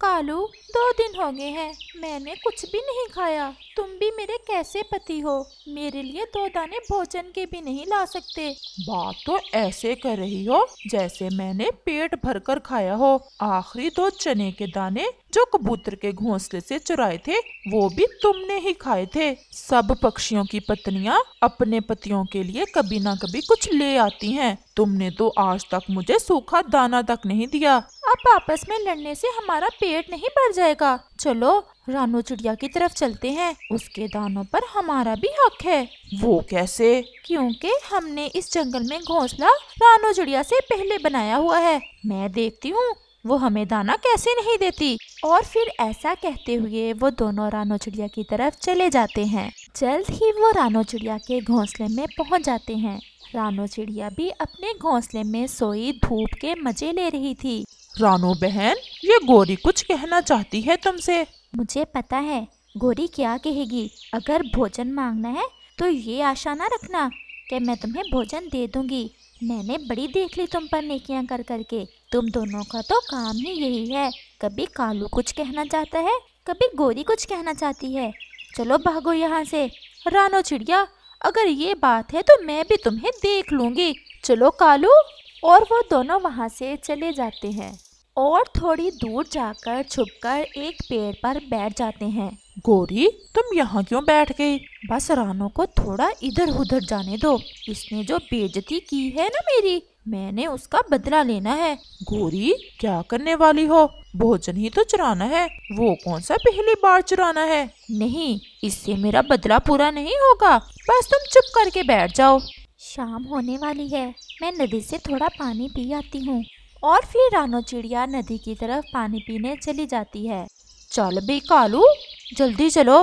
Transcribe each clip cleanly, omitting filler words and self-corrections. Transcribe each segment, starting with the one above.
कालू, 2 दिन हो गए हैं, मैंने कुछ भी नहीं खाया। तुम भी मेरे कैसे पति हो, मेरे लिए 2 दाने भोजन के भी नहीं ला सकते। बात तो ऐसे कर रही हो जैसे मैंने पेट भरकर खाया हो। आखिरी 2 चने के दाने जो कबूतर के घोंसले से चुराए थे वो भी तुमने ही खाए थे। सब पक्षियों की पत्नियां अपने पतियों के लिए कभी ना कभी कुछ ले आती हैं। तुमने तो आज तक मुझे सूखा दाना तक नहीं दिया। अब आपस में लड़ने से हमारा पेट नहीं भर जाएगा। चलो रानू चिड़िया की तरफ चलते हैं, उसके दानों पर हमारा भी हक है। वो कैसे? क्योंकि हमने इस जंगल में घोंसला रानू चिड़िया से पहले बनाया हुआ है। मैं देखती हूँ वो हमें दाना कैसे नहीं देती। और फिर ऐसा कहते हुए वो दोनों रानू चिड़िया की तरफ चले जाते हैं। जल्द ही वो रानू चिड़िया के घोंसले में पहुँच जाते हैं। रानू चिड़िया भी अपने घोंसले में सोई धूप के मजे ले रही थी। रानू बहन, ये गोरी कुछ कहना चाहती है तुमसे। मुझे पता है गोरी क्या कहेगी। अगर भोजन मांगना है तो ये आशा ना रखना कि मैं तुम्हें भोजन दे दूंगी। मैंने बड़ी देख ली तुम पर नेकियां कर करके। तुम दोनों का तो काम ही यही है, कभी कालू कुछ कहना चाहता है, कभी गोरी कुछ कहना चाहती है। चलो भागो यहाँ से। रानू चिड़िया, अगर ये बात है तो मैं भी तुम्हें देख लूंगी। चलो कालू। और वो दोनों वहाँ से चले जाते हैं और थोड़ी दूर जाकर छुपकर एक पेड़ पर बैठ जाते हैं। गोरी, तुम यहाँ क्यों बैठ गई? बस रानू को थोड़ा इधर उधर जाने दो। इसने जो बेइज्जती की है ना मेरी, मैंने उसका बदला लेना है। गोरी, क्या करने वाली हो? भोजन ही तो चुराना है, वो कौन सा पहली बार चुराना है? नहीं, इससे मेरा बदला पूरा नहीं होगा। बस तुम चुप करके बैठ जाओ। शाम होने वाली है, मैं नदी से थोड़ा पानी पी आती हूँ। और फिर रानू चिड़िया नदी की तरफ पानी पीने चली जाती है। चल बे कालू, जल्दी चलो।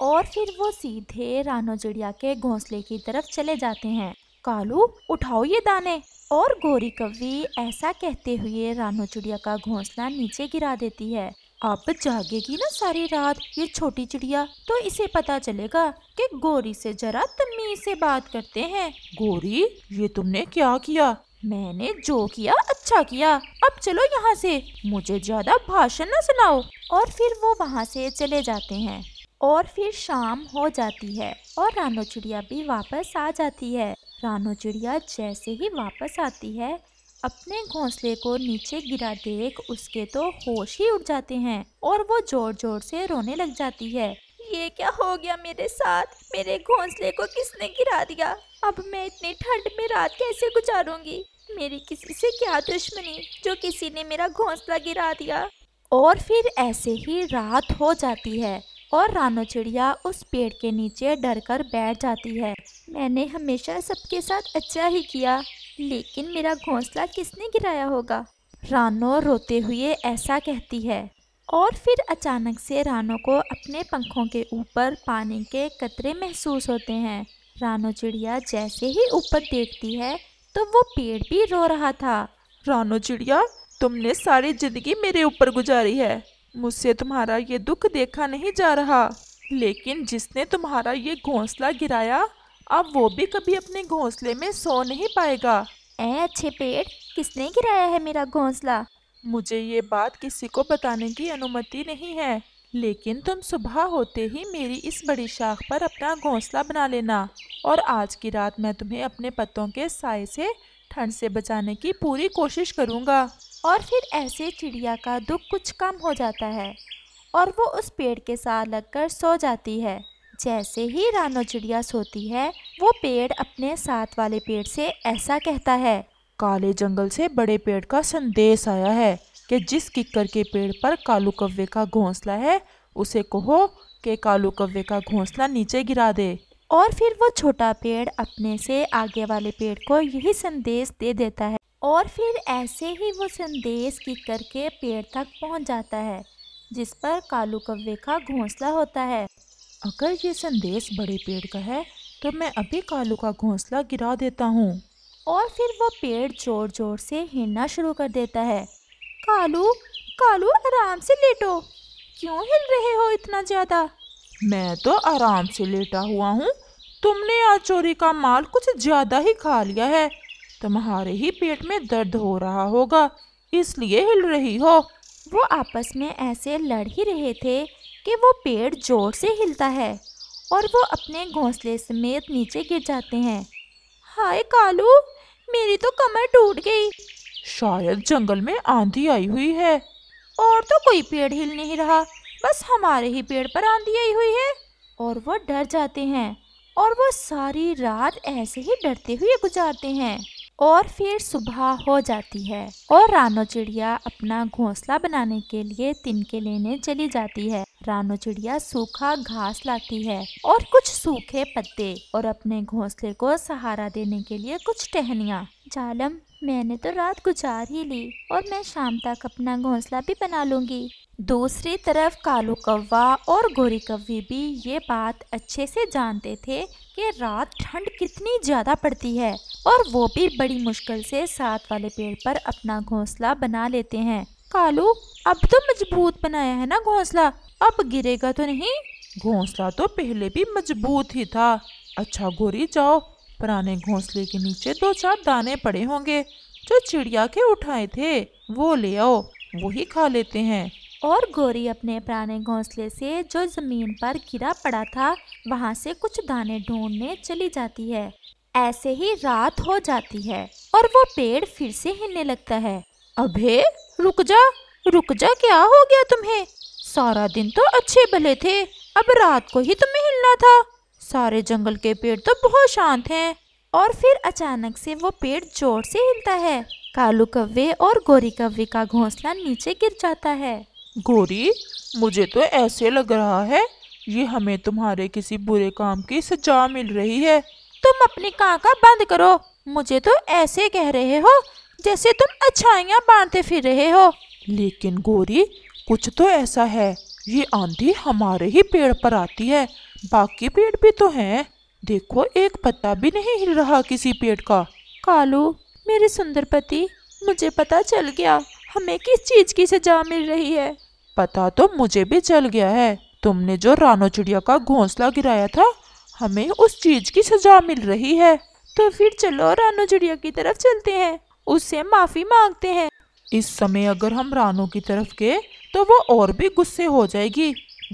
और फिर वो सीधे रानू चिड़िया के घोंसले की तरफ चले जाते हैं। कालू, उठाओ ये दाने। और गोरी कौवी ऐसा कहते हुए रानू चिड़िया का घोंसला नीचे गिरा देती है। अब जागेगी ना सारी रात ये छोटी चिड़िया, तो इसे पता चलेगा कि गोरी से जरा तमीज से बात करते हैं। गोरी, ये तुमने क्या किया? मैंने जो किया अच्छा किया। अब चलो यहाँ से, मुझे ज्यादा भाषण न सुनाओ। और फिर वो वहाँ से चले जाते हैं। और फिर शाम हो जाती है और रानू चिड़िया भी वापस आ जाती है। रानू चिड़िया जैसे ही वापस आती है, अपने घोंसले को नीचे गिरा देख उसके तो होश ही उड़ जाते हैं और वो जोर जोर से रोने लग जाती है। ये क्या हो गया मेरे साथ? मेरे घोंसले को किसने गिरा दिया? अब मैं इतनी ठंड में रात कैसे गुजारूंगी? मेरी किसी से क्या दुश्मनी जो किसी ने मेरा घोंसला गिरा दिया? और फिर ऐसे ही रात हो जाती है और रानू चिड़िया उस पेड़ के नीचे डर कर बैठ जाती है। मैंने हमेशा सबके साथ अच्छा ही किया, लेकिन मेरा घोंसला किसने गिराया होगा? रानू रोते हुए ऐसा कहती है। और फिर अचानक से रानू को अपने पंखों के ऊपर पानी के कतरे महसूस होते हैं। रानू चिड़िया जैसे ही ऊपर देखती है तो वो पेड़ भी रो रहा था। रानू चिड़िया, तुमने सारी जिंदगी मेरे ऊपर गुजारी है, मुझसे तुम्हारा ये दुख देखा नहीं जा रहा। लेकिन जिसने तुम्हारा ये घोंसला गिराया, अब वो भी कभी अपने घोंसले में सो नहीं पाएगा। अच्छे पेड़, किसने गिराया है मेरा घोंसला? मुझे ये बात किसी को बताने की अनुमति नहीं है, लेकिन तुम सुबह होते ही मेरी इस बड़ी शाख पर अपना घोंसला बना लेना और आज की रात मैं तुम्हें अपने पत्तों के साए से ठंड से बचाने की पूरी कोशिश करूँगा। और फिर ऐसे चिड़िया का दुख कुछ कम हो जाता है और वो उस पेड़ के साथ लगकर सो जाती है। जैसे ही रानू चिड़िया सोती है, वो पेड़ अपने साथ वाले पेड़ से ऐसा कहता है। काले जंगल से बड़े पेड़ का संदेश आया है कि जिस किक्कर के पेड़ पर कालू कौवे का घोंसला है, उसे कहो कि कालू कौवे का घोंसला नीचे गिरा दे। और फिर वो छोटा पेड़ अपने से आगे वाले पेड़ को यही संदेश दे देता है। और फिर ऐसे ही वो संदेश किक्कर के पेड़ तक पहुंच जाता है, जिस पर कालू कौवे का घोंसला होता है। अगर ये संदेश बड़े पेड़ का है तो मैं अभी कालू का घोंसला गिरा देता हूँ। और फिर वो पेड़ जोर जोर से हिलना शुरू कर देता है। कालू, कालू, आराम से लेटो। क्यों हिल रहे हो इतना ज्यादा? मैं तो आराम से लेटा हुआ हूँ, तुमने आज चोरी का माल कुछ ज्यादा ही खा लिया है। तुम्हारे ही पेट में दर्द हो रहा होगा, इसलिए हिल रही हो। वो आपस में ऐसे लड़ ही रहे थे कि वो पेड़ जोर से हिलता है और वो अपने घोंसले समेत नीचे गिर जाते हैं। हाय कालू, मेरी तो कमर टूट गई। शायद जंगल में आंधी आई हुई है। और तो कोई पेड़ हिल नहीं रहा, बस हमारे ही पेड़ पर आंधी आई हुई है। और वो डर जाते हैं और वो सारी रात ऐसे ही डरते हुए गुजारते हैं। और फिर सुबह हो जाती है और रानो चिड़िया अपना घोंसला बनाने के लिए तिनके लेने चली जाती है। रानो चिड़िया सूखा घास लाती है और कुछ सूखे पत्ते और अपने घोंसले को सहारा देने के लिए कुछ टहनियाँ। जालम, मैंने तो रात गुजार ही ली और मैं शाम तक अपना घोंसला भी बना लूंगी। दूसरी तरफ कालू कौवा और गोरी कौवी भी ये बात अच्छे से जानते थे कि रात ठंड कितनी ज्यादा पड़ती है और वो भी बड़ी मुश्किल से साथ वाले पेड़ पर अपना घोंसला बना लेते हैं। कालू, अब तो मजबूत बनाया है ना घोंसला, अब गिरेगा तो नहीं? घोंसला तो पहले भी मजबूत ही था। अच्छा गोरी, जाओ, पुराने घोंसले के नीचे 2-4 दाने पड़े होंगे जो चिड़िया के उठाए थे, वो ले आओ, वही खा लेते हैं। और गोरी अपने पुराने घोंसले से जो जमीन पर गिरा पड़ा था वहाँ से कुछ दाने ढूंढने चली जाती है। ऐसे ही रात हो जाती है और वो पेड़ फिर से हिलने लगता है। अबे रुक जा, रुक जा, क्या हो गया तुम्हें? सारा दिन तो अच्छे भले थे, अब रात को ही तुम्हें हिलना था। सारे जंगल के पेड़ तो बहुत शांत हैं। और फिर अचानक से वो पेड़ जोर से हिलता है। कालू कौवे और गोरी कौवे का घोंसला नीचे गिर जाता है। गोरी, मुझे तो ऐसे लग रहा है ये हमें तुम्हारे किसी बुरे काम की सजा मिल रही है। तुम अपनी काका बंद करो, मुझे तो ऐसे कह रहे हो जैसे तुम अच्छाइयाँ बांटते फिर रहे हो। लेकिन गोरी, कुछ तो ऐसा है, ये आंधी हमारे ही पेड़ पर आती है, बाकी पेड़ भी तो हैं। देखो, एक पत्ता भी नहीं हिल रहा किसी पेड़ का। कालू, मेरे सुंदर पति, मुझे पता चल गया हमें किस चीज की सजा मिल रही है। पता तो मुझे भी चल गया है, तुमने जो रानो चिड़िया का घोंसला गिराया था, हमें उस चीज की सजा मिल रही है। तो फिर चलो रानो चिड़िया की तरफ चलते हैं, उससे माफी मांगते हैं। इस समय अगर हम रानो की तरफ गए तो वो और भी गुस्से हो जाएगी,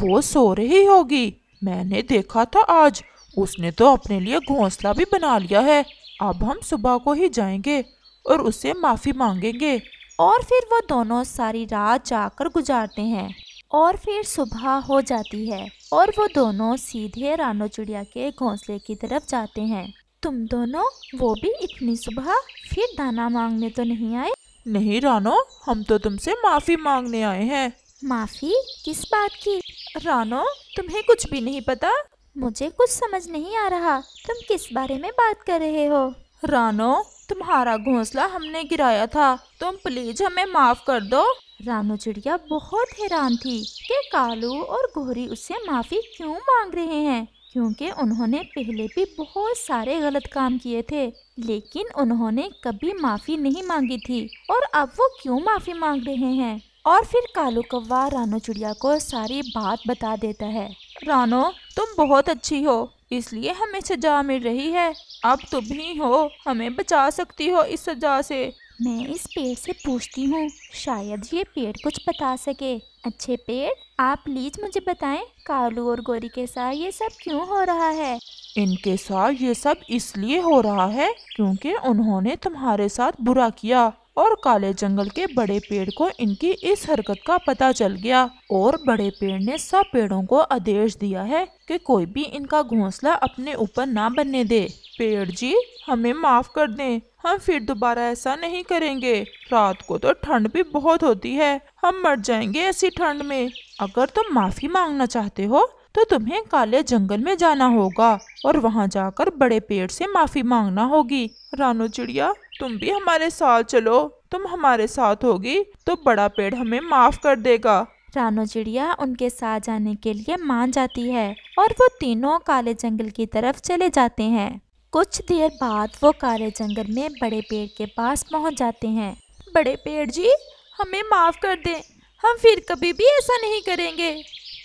वो सो रही होगी। मैंने देखा था आज, उसने तो अपने लिए घोंसला भी बना लिया है। अब हम सुबह को ही जाएंगे और उससे माफी मांगेंगे। और फिर वो दोनों सारी रात जाकर गुजारते हैं और फिर सुबह हो जाती है और वो दोनों सीधे रानो चिड़िया के घोंसले की तरफ जाते हैं। तुम दोनों, वो भी इतनी सुबह, फिर दाना मांगने तो नहीं आए? नहीं रानो, हम तो तुमसे माफी मांगने आए हैं। माफी? किस बात की? रानो, तुम्हें कुछ भी नहीं पता? मुझे कुछ समझ नहीं आ रहा, तुम किस बारे में बात कर रहे हो? रानो, तुम्हारा घोंसला हमने गिराया था, तुम प्लीज हमें माफ कर दो। रानो चिड़िया बहुत हैरान थी कि कालू और गोरी उससे माफी क्यों मांग रहे हैं, क्योंकि उन्होंने पहले भी बहुत सारे गलत काम किए थे, लेकिन उन्होंने कभी माफी नहीं मांगी थी। और अब वो क्यों माफी मांग रहे हैं? और फिर कालू कौवा रानो चिड़िया को सारी बात बता देता है। रानो, तुम बहुत अच्छी हो, इसलिए हमें सजा मिल रही है। अब तुम ही हो हमें बचा सकती हो इस सजा से। मैं इस पेड़ से पूछती हूँ, शायद ये पेड़ कुछ बता सके। अच्छे पेड़, आप प्लीज मुझे बताएं, कालू और गोरी के साथ ये सब क्यों हो रहा है? इनके साथ ये सब इसलिए हो रहा है क्योंकि उन्होंने तुम्हारे साथ बुरा किया और काले जंगल के बड़े पेड़ को इनकी इस हरकत का पता चल गया और बड़े पेड़ ने सब पेड़ों को आदेश दिया है कि कोई भी इनका घोंसला अपने ऊपर ना बनने दे। पेड़ जी, हमें माफ कर दें, हम फिर दोबारा ऐसा नहीं करेंगे। रात को तो ठंड भी बहुत होती है, हम मर जाएंगे ऐसी ठंड में। अगर तुम माफी मांगना चाहते हो तो तुम्हें काले जंगल में जाना होगा और वहाँ जाकर बड़े पेड़ से माफी मांगना होगी। रानो चिड़िया, तुम भी हमारे साथ चलो, तुम हमारे साथ होगी तो बड़ा पेड़ हमें माफ कर देगा। रानो चिड़िया उनके साथ जाने के लिए मान जाती है और वो तीनों काले जंगल की तरफ चले जाते हैं। कुछ देर बाद वो काले जंगल में बड़े पेड़ के पास पहुंच जाते हैं। बड़े पेड़ जी, हमें माफ कर दें, हम फिर कभी भी ऐसा नहीं करेंगे।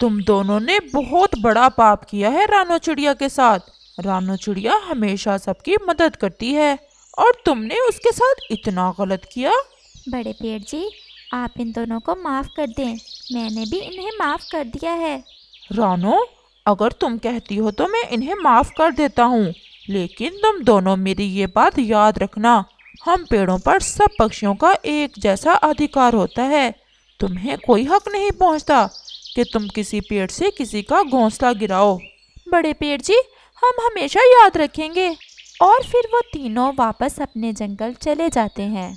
तुम दोनों ने बहुत बड़ा पाप किया है रानो चिड़िया के साथ। रानो चिड़िया हमेशा सबकी मदद करती है और तुमने उसके साथ इतना गलत किया। बड़े पेड़ जी, आप इन दोनों को माफ़ कर दें, मैंने भी इन्हें माफ़ कर दिया है। रानो, अगर तुम कहती हो तो मैं इन्हें माफ कर देता हूँ, लेकिन तुम दोनों मेरी ये बात याद रखना, हम पेड़ों पर सब पक्षियों का एक जैसा अधिकार होता है। तुम्हें कोई हक नहीं पहुँचता कि तुम किसी पेड़ से किसी का घोंसला गिराओ। बड़े पेड़ जी, हम हमेशा याद रखेंगे। और फिर वो तीनों वापस अपने जंगल चले जाते हैं।